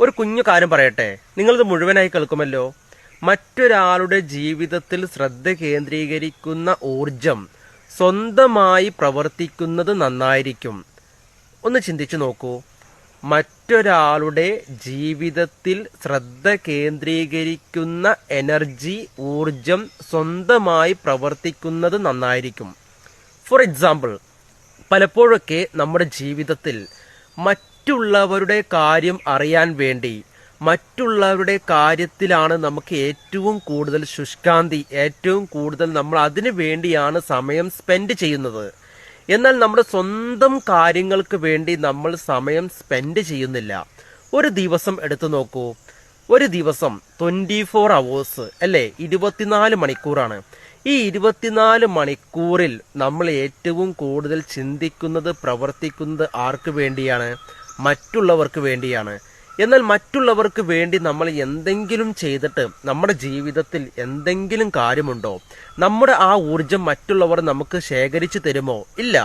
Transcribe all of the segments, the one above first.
ഒരു കുഞ്ഞു കാര്യം പറയട്ടെ, നിങ്ങളിത് മുഴുവനായി കേൾക്കുമല്ലോ. മറ്റൊരാളുടെ ജീവിതത്തിൽ ശ്രദ്ധ കേന്ദ്രീകരിക്കുന്ന ഊർജം സ്വന്തമായി പ്രവർത്തിക്കുന്നത് നന്നായിരിക്കും. ഒന്ന് ചിന്തിച്ചു നോക്കൂ. മറ്റൊരാളുടെ ജീവിതത്തിൽ ശ്രദ്ധ കേന്ദ്രീകരിക്കുന്ന എനർജി, ഊർജം സ്വന്തമായി പ്രവർത്തിക്കുന്നത് നന്നായിരിക്കും. ഫോർ എക്സാമ്പിൾ, പലപ്പോഴൊക്കെ നമ്മുടെ ജീവിതത്തിൽ മറ്റുള്ളവരുടെ കാര്യം അറിയാൻ വേണ്ടി, മറ്റുള്ളവരുടെ കാര്യത്തിലാണ് നമുക്ക് ഏറ്റവും കൂടുതൽ ശുഷ്കാന്തി, ഏറ്റവും കൂടുതൽ നമ്മൾ അതിനു വേണ്ടിയാണ് സമയം സ്പെൻഡ് ചെയ്യുന്നത്. എന്നാൽ നമ്മുടെ സ്വന്തം കാര്യങ്ങൾക്ക് വേണ്ടി നമ്മൾ സമയം സ്പെൻഡ് ചെയ്യുന്നില്ല. ഒരു ദിവസം എടുത്തു നോക്കൂ. ഒരു ദിവസം 24 hours അല്ലേ, 24 മണിക്കൂറാണ്. ഈ 24 മണിക്കൂറിൽ നമ്മൾ ഏറ്റവും കൂടുതൽ ചിന്തിക്കുന്നത്, പ്രവർത്തിക്കുന്നത് ആർക്ക് വേണ്ടിയാണ്? മറ്റുള്ളവർക്ക് വേണ്ടിയാണ്. എന്നാൽ മറ്റുള്ളവർക്ക് വേണ്ടി നമ്മൾ എന്തെങ്കിലും ചെയ്തിട്ട് നമ്മുടെ ജീവിതത്തിൽ എന്തെങ്കിലും കാര്യമുണ്ടോ? നമ്മുടെ ആ ഊർജം മറ്റുള്ളവർ നമുക്ക് ശേഖരിച്ചു തരുമോ? ഇല്ല.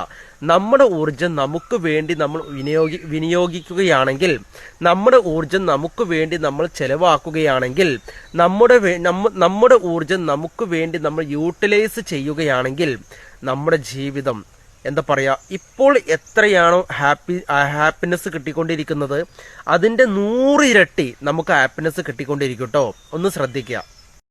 നമ്മുടെ ഊർജം നമുക്ക് വേണ്ടി നമ്മൾ വിനിയോഗിക്കുകയാണെങ്കിൽ, നമ്മുടെ ഊർജം നമുക്ക് വേണ്ടി നമ്മൾ ചെലവാക്കുകയാണെങ്കിൽ, നമ്മുടെ ഊർജം നമുക്ക് വേണ്ടി നമ്മൾ യൂട്ടിലൈസ് ചെയ്യുകയാണെങ്കിൽ, നമ്മുടെ ജീവിതം എന്താ പറയാ, ഇപ്പോൾ എത്രയാണോ ഹാപ്പിനെസ് കിട്ടിക്കൊണ്ടിരിക്കുന്നത് അതിന്റെ 100 ഇരട്ടി നമുക്ക് ഹാപ്പിനെസ് കിട്ടിക്കൊണ്ടിരിക്കും കേട്ടോ. ഒന്ന് ശ്രദ്ധിക്കുക.